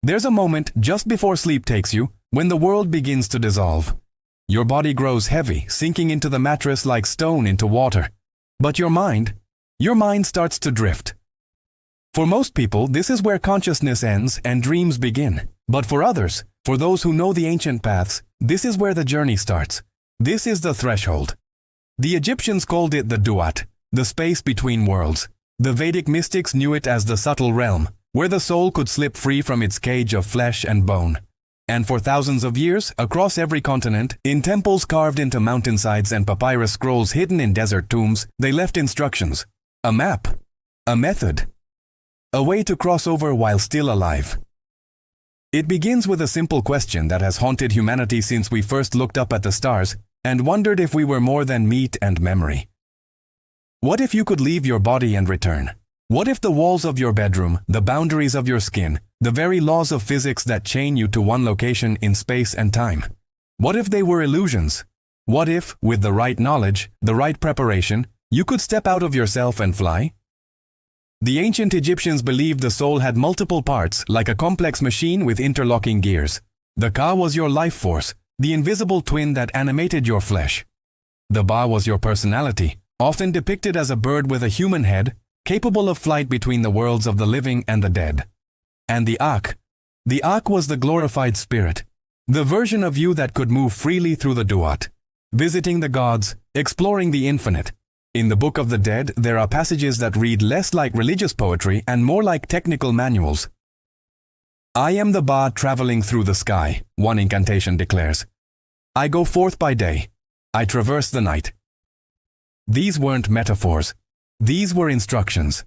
There's a moment just before sleep takes you, when the world begins to dissolve. Your body grows heavy, sinking into the mattress like stone into water. But your mind starts to drift. For most people, this is where consciousness ends and dreams begin. But for others, for those who know the ancient paths, this is where the journey starts. This is the threshold. The Egyptians called it the duat, the space between worlds. The Vedic mystics knew it as the subtle realm, where the soul could slip free from its cage of flesh and bone. And for thousands of years, across every continent, in temples carved into mountainsides and papyrus scrolls hidden in desert tombs, they left instructions, a map, a method, a way to cross over while still alive. It begins with a simple question that has haunted humanity since we first looked up at the stars and wondered if we were more than meat and memory. What if you could leave your body and return? What if the walls of your bedroom, the boundaries of your skin, the very laws of physics that chain you to one location in space and time? What if they were illusions? What if, with the right knowledge, the right preparation, you could step out of yourself and fly? The ancient Egyptians believed the soul had multiple parts, like a complex machine with interlocking gears. The Ka was your life force, the invisible twin that animated your flesh. The Ba was your personality, often depicted as a bird with a human head, capable of flight between the worlds of the living and the dead. And the Ak was the glorified spirit, the version of you that could move freely through the duat, visiting the gods, exploring the infinite. In the Book of the Dead, there are passages that read less like religious poetry and more like technical manuals. I am the Ba traveling through the sky, one incantation declares. I go forth by day. I traverse the night. These weren't metaphors. These were instructions.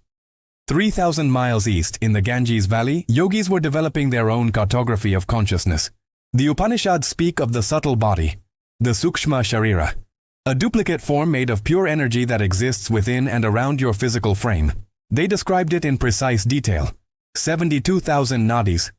3,000 miles east, in the Ganges Valley, yogis were developing their own cartography of consciousness. The Upanishads speak of the subtle body, the Sukshma Sharira, a duplicate form made of pure energy that exists within and around your physical frame. They described it in precise detail. 72,000 nadis,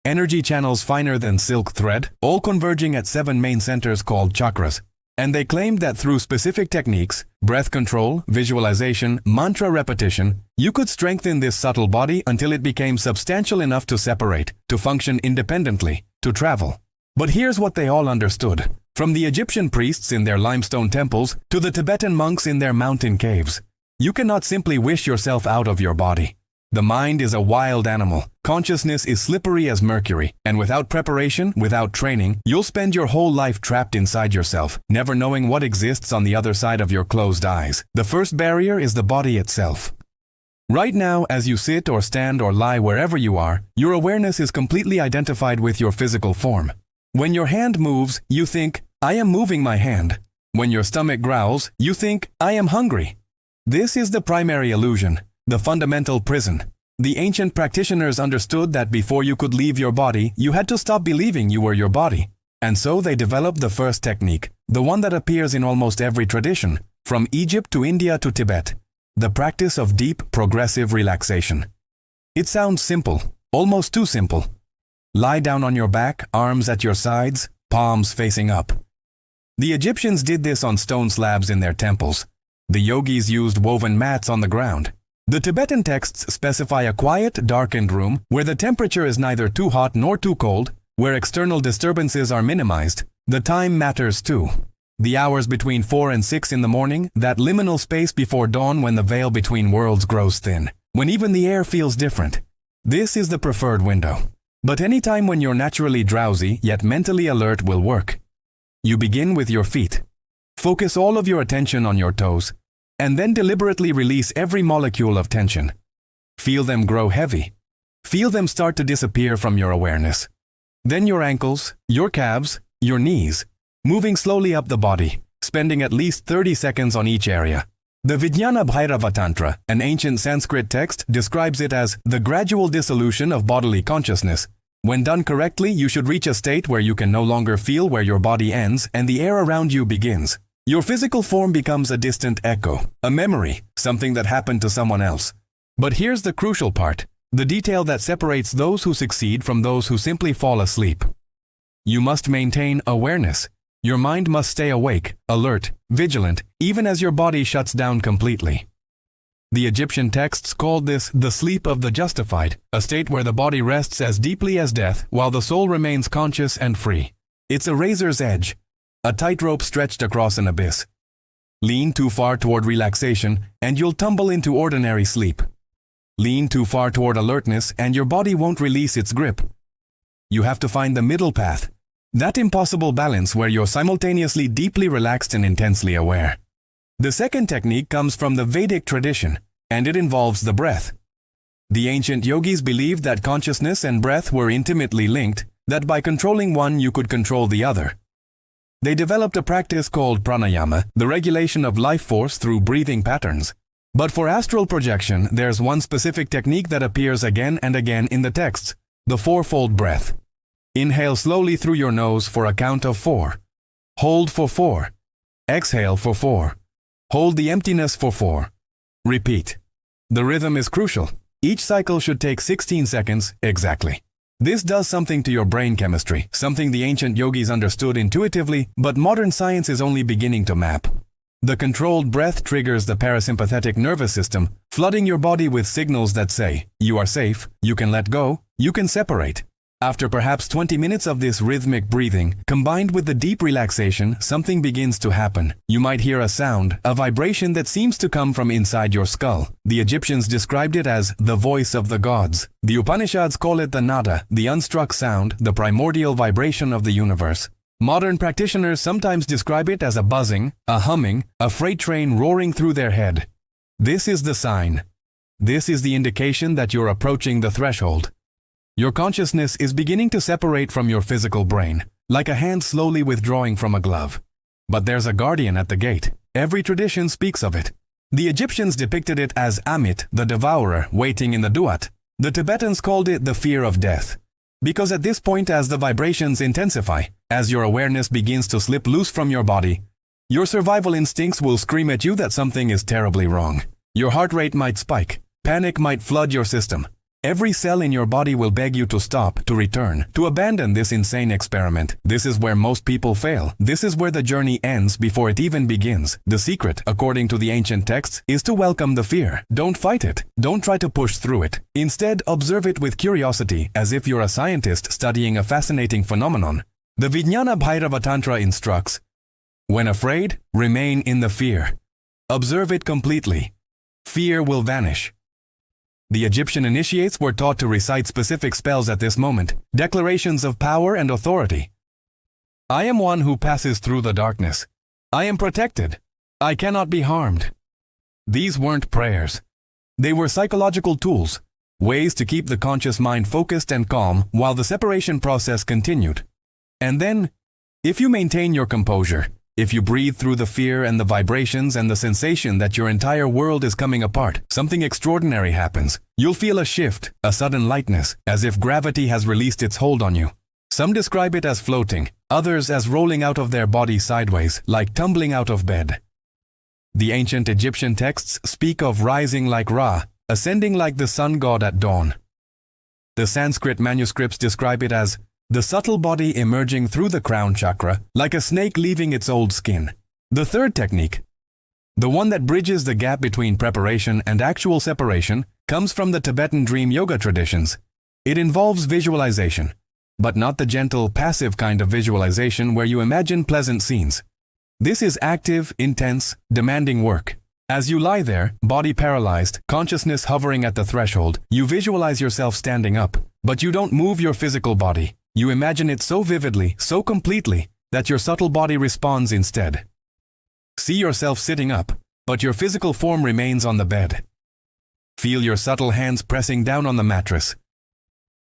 energy channels finer than silk thread, all converging at 7 main centers called chakras. And they claimed that through specific techniques, breath control, visualization, mantra repetition, you could strengthen this subtle body until it became substantial enough to separate, to function independently, to travel. But here's what they all understood. From the Egyptian priests in their limestone temples to the Tibetan monks in their mountain caves, you cannot simply wish yourself out of your body. The mind is a wild animal. Consciousness is slippery as mercury, and without preparation, without training, you'll spend your whole life trapped inside yourself, never knowing what exists on the other side of your closed eyes. The first barrier is the body itself. Right now, as you sit or stand or lie wherever you are, your awareness is completely identified with your physical form. When your hand moves, you think, I am moving my hand. When your stomach growls, you think, I am hungry. This is the primary illusion, the fundamental prison. The ancient practitioners understood that before you could leave your body, you had to stop believing you were your body. And so they developed the first technique, the one that appears in almost every tradition, from Egypt to India to Tibet, the practice of deep, progressive relaxation. It sounds simple, almost too simple. Lie down on your back, arms at your sides, palms facing up. The Egyptians did this on stone slabs in their temples. The yogis used woven mats on the ground. The Tibetan texts specify a quiet, darkened room where the temperature is neither too hot nor too cold, where external disturbances are minimized. The time matters too. The hours between 4 and 6 in the morning, that liminal space before dawn when the veil between worlds grows thin, when even the air feels different. This is the preferred window. But any time when you're naturally drowsy yet mentally alert will work. You begin with your feet. Focus all of your attention on your toes, and then deliberately release every molecule of tension. Feel them grow heavy. Feel them start to disappear from your awareness. Then your ankles, your calves, your knees, moving slowly up the body, spending at least 30 seconds on each area. The Vijnana Bhairava Tantra, an ancient Sanskrit text, describes it as the gradual dissolution of bodily consciousness. When done correctly, you should reach a state where you can no longer feel where your body ends and the air around you begins. Your physical form becomes a distant echo, a memory, something that happened to someone else. But here's the crucial part, the detail that separates those who succeed from those who simply fall asleep. You must maintain awareness. Your mind must stay awake, alert, vigilant, even as your body shuts down completely. The Egyptian texts called this the sleep of the justified, a state where the body rests as deeply as death while the soul remains conscious and free. It's a razor's edge, a tightrope stretched across an abyss. Lean too far toward relaxation and you'll tumble into ordinary sleep. Lean too far toward alertness and your body won't release its grip. You have to find the middle path, that impossible balance where you're simultaneously deeply relaxed and intensely aware. The second technique comes from the Vedic tradition, and it involves the breath. The ancient yogis believed that consciousness and breath were intimately linked, that by controlling one you could control the other. They developed a practice called pranayama, the regulation of life force through breathing patterns. But for astral projection, there's one specific technique that appears again and again in the texts, the fourfold breath. Inhale slowly through your nose for a count of 4. Hold for 4. Exhale for 4. Hold the emptiness for 4. Repeat. The rhythm is crucial. Each cycle should take 16 seconds exactly. This does something to your brain chemistry, something the ancient yogis understood intuitively, but modern science is only beginning to map. The controlled breath triggers the parasympathetic nervous system, flooding your body with signals that say, you are safe, you can let go, you can separate. After perhaps 20 minutes of this rhythmic breathing, combined with the deep relaxation, something begins to happen. You might hear a sound, a vibration that seems to come from inside your skull. The Egyptians described it as the voice of the gods. The Upanishads call it the nada, the unstruck sound, the primordial vibration of the universe. Modern practitioners sometimes describe it as a buzzing, a humming, a freight train roaring through their head. This is the sign. This is the indication that you're approaching the threshold. Your consciousness is beginning to separate from your physical brain, like a hand slowly withdrawing from a glove. But there's a guardian at the gate. Every tradition speaks of it. The Egyptians depicted it as Amit, the devourer, waiting in the duat. The Tibetans called it the fear of death. Because at this point, as the vibrations intensify, as your awareness begins to slip loose from your body, your survival instincts will scream at you that something is terribly wrong. Your heart rate might spike. Panic might flood your system. Every cell in your body will beg you to stop, to return, to abandon this insane experiment. This is where most people fail. This is where the journey ends before it even begins. The secret, according to the ancient texts, is to welcome the fear. Don't fight it. Don't try to push through it. Instead, observe it with curiosity, as if you're a scientist studying a fascinating phenomenon. The Vijnana Bhairava Tantra instructs, when afraid, remain in the fear. Observe it completely. Fear will vanish. The Egyptian initiates were taught to recite specific spells at this moment, declarations of power and authority. I am one who passes through the darkness. I am protected. I cannot be harmed. These weren't prayers. They were psychological tools, ways to keep the conscious mind focused and calm while the separation process continued. And then, if you maintain your composure, if you breathe through the fear and the vibrations and the sensation that your entire world is coming apart, something extraordinary happens. You'll feel a shift, a sudden lightness, as if gravity has released its hold on you. Some describe it as floating, others as rolling out of their body sideways, like tumbling out of bed. The ancient Egyptian texts speak of rising like Ra, ascending like the sun god at dawn. The Sanskrit manuscripts describe it as the subtle body emerging through the crown chakra, like a snake leaving its old skin. The third technique, the one that bridges the gap between preparation and actual separation, comes from the Tibetan dream yoga traditions. It involves visualization, but not the gentle, passive kind of visualization where you imagine pleasant scenes. This is active, intense, demanding work. As you lie there, body paralyzed, consciousness hovering at the threshold, you visualize yourself standing up, but you don't move your physical body. You imagine it so vividly, so completely, that your subtle body responds instead. See yourself sitting up, but your physical form remains on the bed. Feel your subtle hands pressing down on the mattress.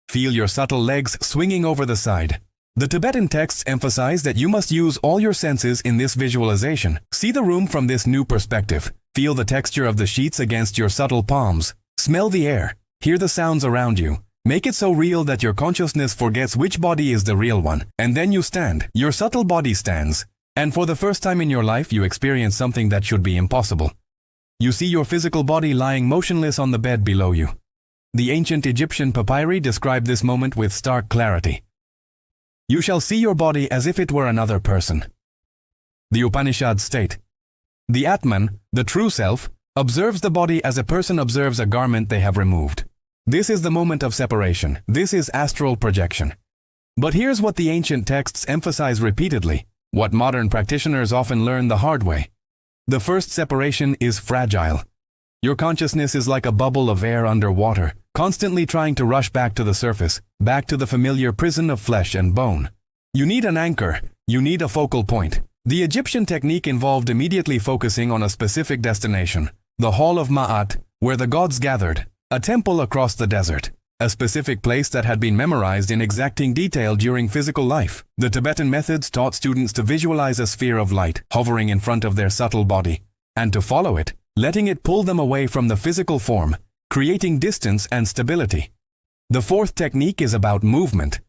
Feel your subtle legs swinging over the side. The Tibetan texts emphasize that you must use all your senses in this visualization. See the room from this new perspective. Feel the texture of the sheets against your subtle palms. Smell the air. Hear the sounds around you. Make it so real that your consciousness forgets which body is the real one. And then you stand. Your subtle body stands. And for the first time in your life, you experience something that should be impossible. You see your physical body lying motionless on the bed below you. The ancient Egyptian papyri describe this moment with stark clarity. You shall see your body as if it were another person. The Upanishads state, the Atman, the true self, observes the body as a person observes a garment they have removed. This is the moment of separation. This is astral projection. But here's what the ancient texts emphasize repeatedly, what modern practitioners often learn the hard way. The first separation is fragile. Your consciousness is like a bubble of air under water, constantly trying to rush back to the surface, back to the familiar prison of flesh and bone. You need an anchor. You need a focal point. The Egyptian technique involved immediately focusing on a specific destination, the Hall of Ma'at, where the gods gathered, a temple across the desert, a specific place that had been memorized in exacting detail during physical life. The Tibetan methods taught students to visualize a sphere of light hovering in front of their subtle body, and to follow it, letting it pull them away from the physical form, creating distance and stability. The fourth technique is about movement.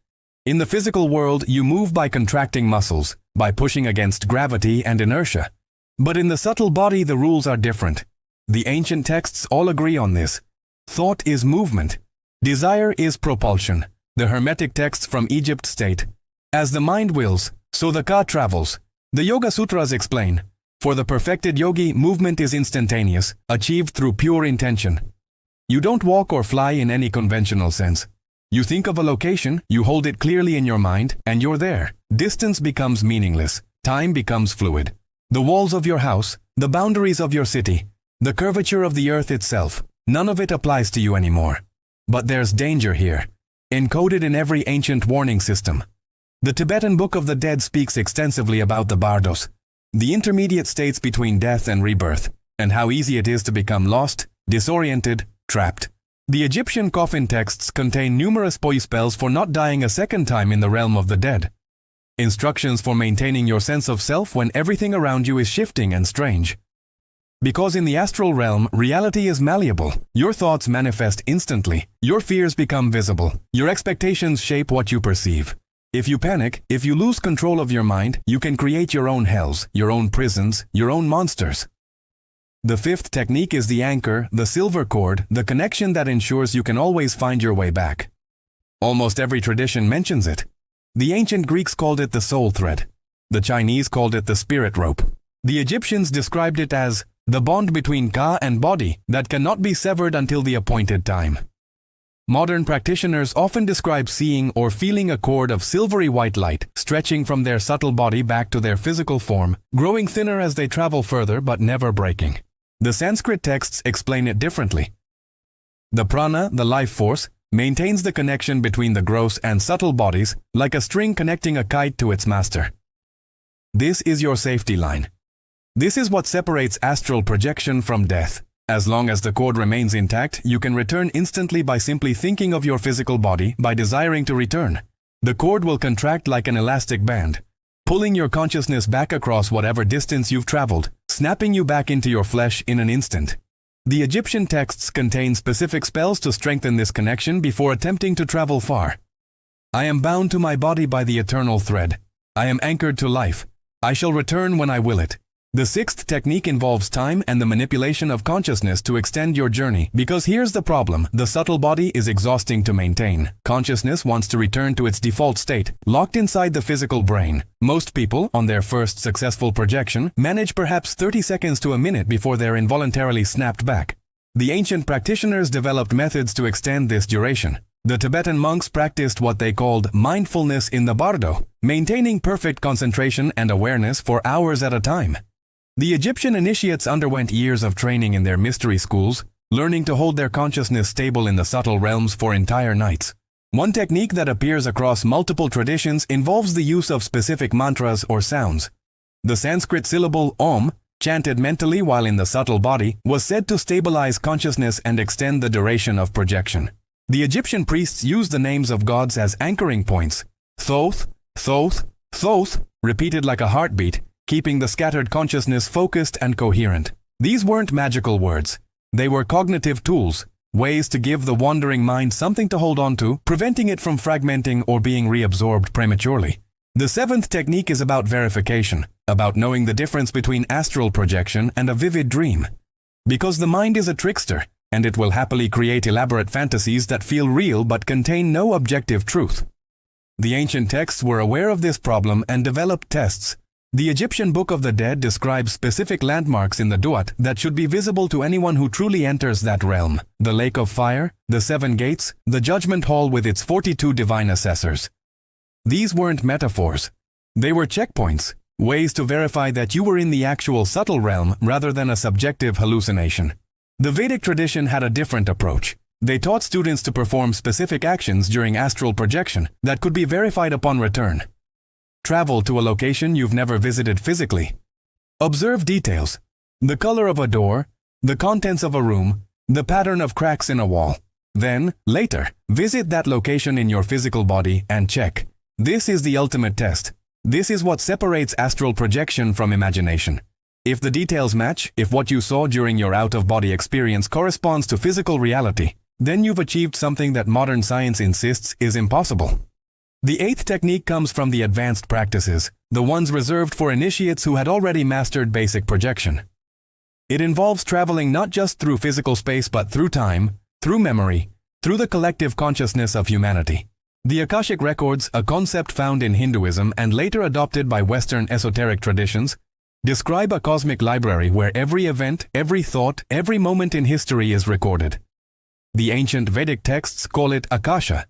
In the physical world, you move by contracting muscles, by pushing against gravity and inertia. But in the subtle body, the rules are different. The ancient texts all agree on this. Thought is movement. Desire is propulsion. The Hermetic texts from Egypt state, as the mind wills, so the ka travels. The Yoga Sutras explain, for the perfected yogi, movement is instantaneous, achieved through pure intention. You don't walk or fly in any conventional sense. You think of a location, you hold it clearly in your mind, and you're there. Distance becomes meaningless. Time becomes fluid. The walls of your house, the boundaries of your city, the curvature of the earth itself, none of it applies to you anymore. But there's danger here, encoded in every ancient warning system. The Tibetan Book of the Dead speaks extensively about the bardos, the intermediate states between death and rebirth, and how easy it is to become lost, disoriented, trapped. The Egyptian coffin texts contain numerous poi spells for not dying a second time in the realm of the dead. Instructions for maintaining your sense of self when everything around you is shifting and strange. Because in the astral realm, reality is malleable. Your thoughts manifest instantly. Your fears become visible. Your expectations shape what you perceive. If you panic, if you lose control of your mind, you can create your own hells, your own prisons, your own monsters. The fifth technique is the anchor, the silver cord, the connection that ensures you can always find your way back. Almost every tradition mentions it. The ancient Greeks called it the soul thread. The Chinese called it the spirit rope. The Egyptians described it as the bond between ka and body that cannot be severed until the appointed time. Modern practitioners often describe seeing or feeling a cord of silvery white light stretching from their subtle body back to their physical form, growing thinner as they travel further but never breaking. The Sanskrit texts explain it differently. The prana, the life force, maintains the connection between the gross and subtle bodies like a string connecting a kite to its master. This is your safety line. This is what separates astral projection from death. As long as the cord remains intact, you can return instantly by simply thinking of your physical body, by desiring to return. The cord will contract like an elastic band, pulling your consciousness back across whatever distance you've traveled, snapping you back into your flesh in an instant. The Egyptian texts contain specific spells to strengthen this connection before attempting to travel far. I am bound to my body by the eternal thread. I am anchored to life. I shall return when I will it. The sixth technique involves time and the manipulation of consciousness to extend your journey, because here's the problem: the subtle body is exhausting to maintain. Consciousness wants to return to its default state, locked inside the physical brain. Most people, on their first successful projection, manage perhaps 30 seconds to a minute before they're involuntarily snapped back. The ancient practitioners developed methods to extend this duration. The Tibetan monks practiced what they called mindfulness in the bardo, maintaining perfect concentration and awareness for hours at a time. The Egyptian initiates underwent years of training in their mystery schools, learning to hold their consciousness stable in the subtle realms for entire nights. One technique that appears across multiple traditions involves the use of specific mantras or sounds. The Sanskrit syllable Om, chanted mentally while in the subtle body, was said to stabilize consciousness and extend the duration of projection. The Egyptian priests used the names of gods as anchoring points. Thoth, Thoth, Thoth, repeated like a heartbeat, keeping the scattered consciousness focused and coherent. These weren't magical words. They were cognitive tools, ways to give the wandering mind something to hold on to, preventing it from fragmenting or being reabsorbed prematurely. The seventh technique is about verification, about knowing the difference between astral projection and a vivid dream. Because the mind is a trickster, and it will happily create elaborate fantasies that feel real but contain no objective truth. The ancient texts were aware of this problem and developed tests, The Egyptian Book of the Dead describes specific landmarks in the Duat that should be visible to anyone who truly enters that realm: the Lake of Fire, the Seven Gates, the Judgment Hall with its 42 divine assessors. These weren't metaphors. They were checkpoints, ways to verify that you were in the actual subtle realm rather than a subjective hallucination. The Vedic tradition had a different approach. They taught students to perform specific actions during astral projection that could be verified upon return. Travel to a location you've never visited physically. Observe details: the color of a door, the contents of a room, the pattern of cracks in a wall. Then, later, visit that location in your physical body and check. This is the ultimate test. This is what separates astral projection from imagination. If the details match, if what you saw during your out-of-body experience corresponds to physical reality, then you've achieved something that modern science insists is impossible. The eighth technique comes from the advanced practices, the ones reserved for initiates who had already mastered basic projection. It involves traveling not just through physical space but through time, through memory, through the collective consciousness of humanity. The Akashic Records, a concept found in Hinduism and later adopted by Western esoteric traditions, describe a cosmic library where every event, every thought, every moment in history is recorded. The ancient Vedic texts call it Akasha,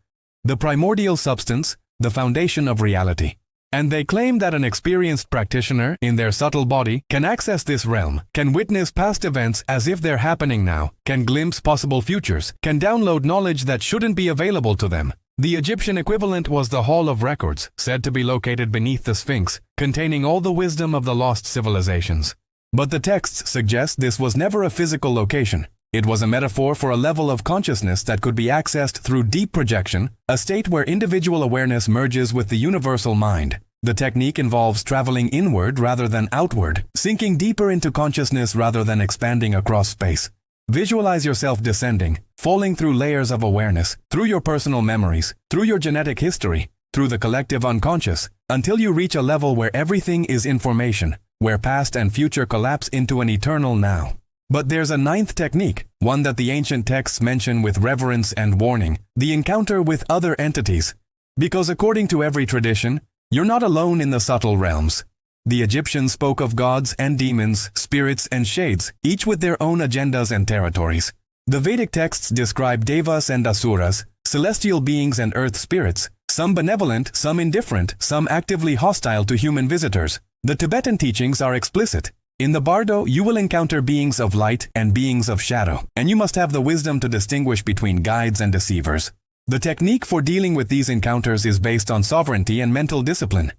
the primordial substance, the foundation of reality. And they claim that an experienced practitioner in their subtle body can access this realm, can witness past events as if they're happening now, can glimpse possible futures, can download knowledge that shouldn't be available to them. The Egyptian equivalent was the Hall of Records, said to be located beneath the Sphinx, containing all the wisdom of the lost civilizations. But the texts suggest this was never a physical location. It was a metaphor for a level of consciousness that could be accessed through deep projection, a state where individual awareness merges with the universal mind. The technique involves traveling inward rather than outward, sinking deeper into consciousness rather than expanding across space. Visualize yourself descending, falling through layers of awareness, through your personal memories, through your genetic history, through the collective unconscious, until you reach a level where everything is information, where past and future collapse into an eternal now. But there's a ninth technique, one that the ancient texts mention with reverence and warning: the encounter with other entities. Because according to every tradition, you're not alone in the subtle realms. The Egyptians spoke of gods and demons, spirits and shades, each with their own agendas and territories. The Vedic texts describe devas and asuras, celestial beings and earth spirits, some benevolent, some indifferent, some actively hostile to human visitors. The Tibetan teachings are explicit. In the bardo, you will encounter beings of light and beings of shadow, and you must have the wisdom to distinguish between guides and deceivers. The technique for dealing with these encounters is based on sovereignty and mental discipline.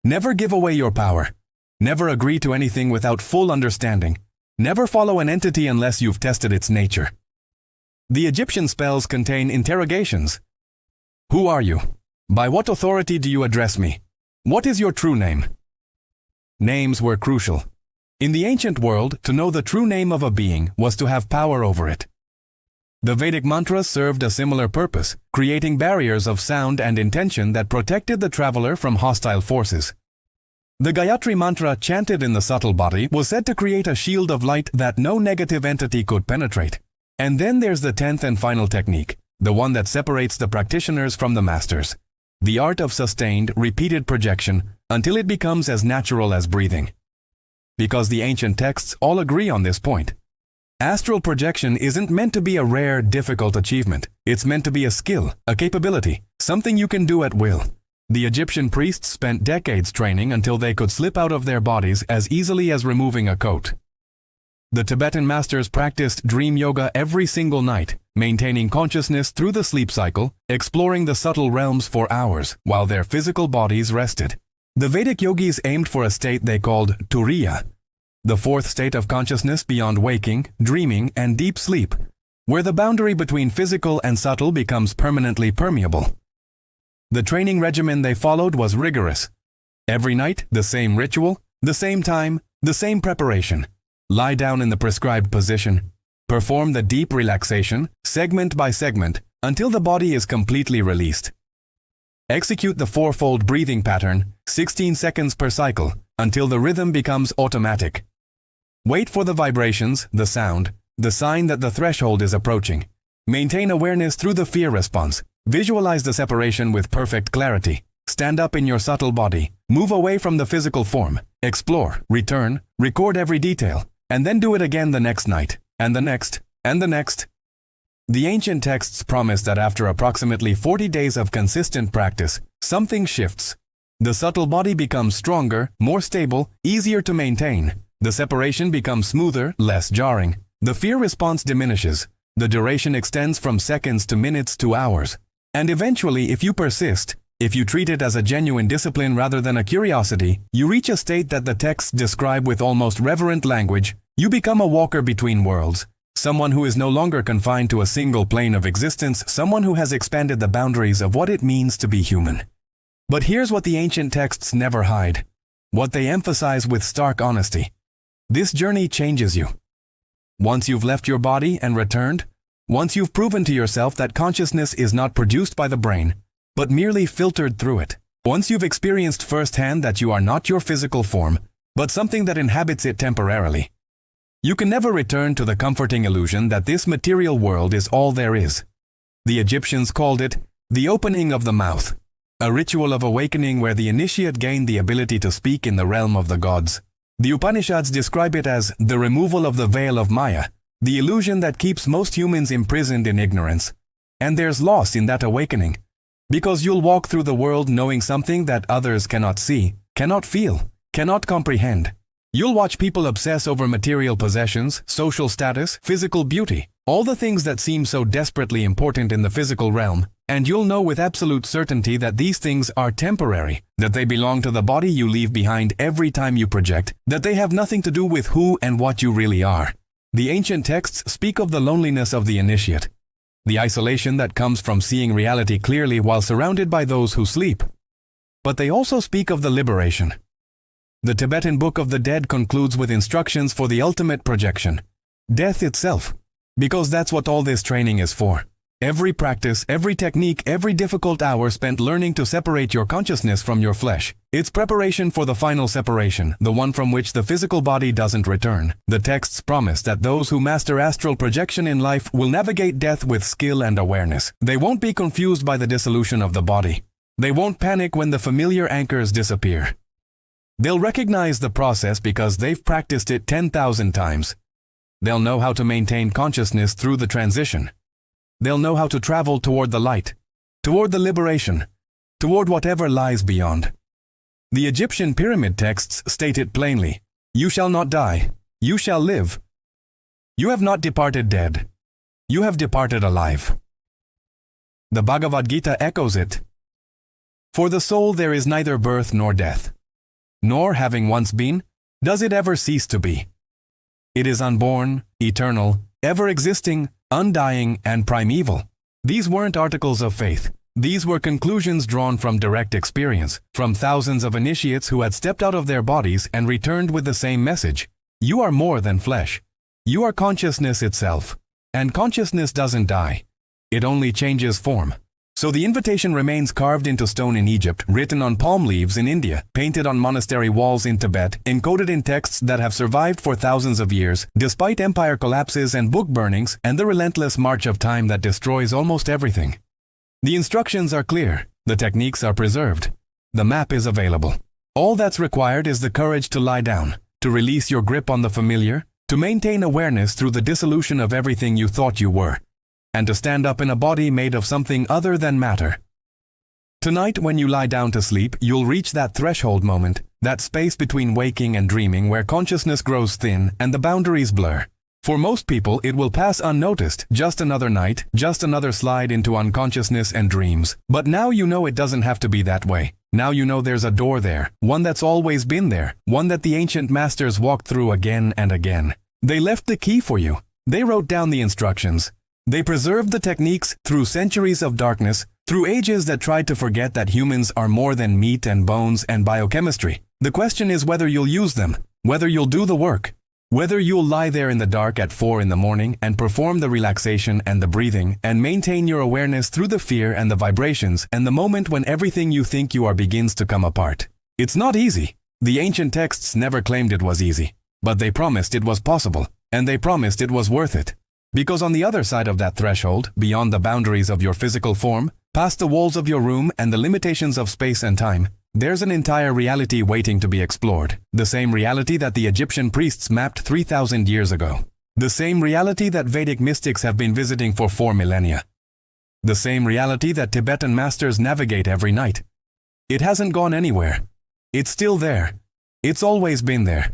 Never give away your power. Never agree to anything without full understanding. Never follow an entity unless you've tested its nature. The Egyptian spells contain interrogations. Who are you? By what authority do you address me? What is your true name? Names were crucial. In the ancient world, to know the true name of a being was to have power over it. The Vedic mantras served a similar purpose, creating barriers of sound and intention that protected the traveler from hostile forces. The Gayatri mantra chanted in the subtle body was said to create a shield of light that no negative entity could penetrate. And then there's the 10th and final technique, the one that separates the practitioners from the masters. The art of sustained, repeated projection until it becomes as natural as breathing. Because the ancient texts all agree on this point. Astral projection isn't meant to be a rare, difficult achievement. It's meant to be a skill, a capability, something you can do at will. The Egyptian priests spent decades training until they could slip out of their bodies as easily as removing a coat. The Tibetan masters practiced dream yoga every single night, maintaining consciousness through the sleep cycle, exploring the subtle realms for hours while their physical bodies rested. The Vedic yogis aimed for a state they called turiya, the fourth state of consciousness beyond waking, dreaming, and deep sleep, where the boundary between physical and subtle becomes permanently permeable. The training regimen they followed was rigorous. Every night, the same ritual, the same time, the same preparation. Lie down in the prescribed position. Perform the deep relaxation, segment by segment, until the body is completely released. Execute the fourfold breathing pattern, 16 seconds per cycle, until the rhythm becomes automatic. Wait for the vibrations, the sound, the sign that the threshold is approaching. Maintain awareness through the fear response. Visualize the separation with perfect clarity. Stand up in your subtle body, move away from the physical form, explore, return, record every detail, and then do it again the next night, and the next, and the next. The ancient texts promise that after approximately 40 days of consistent practice, something shifts. The subtle body becomes stronger, more stable, easier to maintain. The separation becomes smoother, less jarring. The fear response diminishes. The duration extends from seconds to minutes to hours. And eventually, if you persist, if you treat it as a genuine discipline rather than a curiosity, you reach a state that the texts describe with almost reverent language. You become a walker between worlds. Someone who is no longer confined to a single plane of existence, someone who has expanded the boundaries of what it means to be human. But here's what the ancient texts never hide, what they emphasize with stark honesty. This journey changes you. Once you've left your body and returned, once you've proven to yourself that consciousness is not produced by the brain, but merely filtered through it, once you've experienced firsthand that you are not your physical form, but something that inhabits it temporarily, you can never return to the comforting illusion that this material world is all there is. The Egyptians called it the opening of the mouth, a ritual of awakening where the initiate gained the ability to speak in the realm of the gods. The Upanishads describe it as the removal of the veil of Maya, the illusion that keeps most humans imprisoned in ignorance. And there's loss in that awakening, because you'll walk through the world knowing something that others cannot see, cannot feel, cannot comprehend. You'll watch people obsess over material possessions, social status, physical beauty, all the things that seem so desperately important in the physical realm, and you'll know with absolute certainty that these things are temporary, that they belong to the body you leave behind every time you project, that they have nothing to do with who and what you really are. The ancient texts speak of the loneliness of the initiate, the isolation that comes from seeing reality clearly while surrounded by those who sleep. But they also speak of the liberation. The Tibetan Book of the Dead concludes with instructions for the ultimate projection, death itself, because that's what all this training is for. Every practice, every technique, every difficult hour spent learning to separate your consciousness from your flesh. It's preparation for the final separation, the one from which the physical body doesn't return. The texts promise that those who master astral projection in life will navigate death with skill and awareness. They won't be confused by the dissolution of the body. They won't panic when the familiar anchors disappear. They'll recognize the process because they've practiced it 10,000 times. They'll know how to maintain consciousness through the transition. They'll know how to travel toward the light, toward the liberation, toward whatever lies beyond. The Egyptian pyramid texts state it plainly. You shall not die. You shall live. You have not departed dead. You have departed alive. The Bhagavad Gita echoes it. For the soul there is neither birth nor death, nor having once been, does it ever cease to be. It is unborn, eternal, ever-existing, undying, and primeval. These weren't articles of faith. These were conclusions drawn from direct experience, from thousands of initiates who had stepped out of their bodies and returned with the same message. You are more than flesh. You are consciousness itself. And consciousness doesn't die. It only changes form. So the invitation remains carved into stone in Egypt, written on palm leaves in India, painted on monastery walls in Tibet, encoded in texts that have survived for thousands of years, despite empire collapses and book burnings and the relentless march of time that destroys almost everything. The instructions are clear. The techniques are preserved. The map is available. All that's required is the courage to lie down, to release your grip on the familiar, to maintain awareness through the dissolution of everything you thought you were, and to stand up in a body made of something other than matter. Tonight, when you lie down to sleep, you'll reach that threshold moment, that space between waking and dreaming where consciousness grows thin and the boundaries blur. For most people, it will pass unnoticed, just another night, just another slide into unconsciousness and dreams. But now you know it doesn't have to be that way. Now you know there's a door there, one that's always been there, one that the ancient masters walked through again and again. They left the key for you. They wrote down the instructions. They preserved the techniques through centuries of darkness, through ages that tried to forget that humans are more than meat and bones and biochemistry. The question is whether you'll use them, whether you'll do the work, whether you'll lie there in the dark at 4 in the morning and perform the relaxation and the breathing and maintain your awareness through the fear and the vibrations and the moment when everything you think you are begins to come apart. It's not easy. The ancient texts never claimed it was easy, but they promised it was possible, and they promised it was worth it. Because on the other side of that threshold, beyond the boundaries of your physical form, Past the walls of your room and the limitations of space and time, there's an entire reality waiting to be explored. The same reality that the Egyptian priests mapped 3,000 years ago. The same reality that Vedic mystics have been visiting for 4 millennia. The same reality that Tibetan masters navigate every night. It hasn't gone anywhere. It's still there. It's always been there.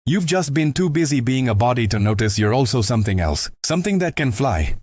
You've just been too busy being a body to notice you're also something else, something that can fly,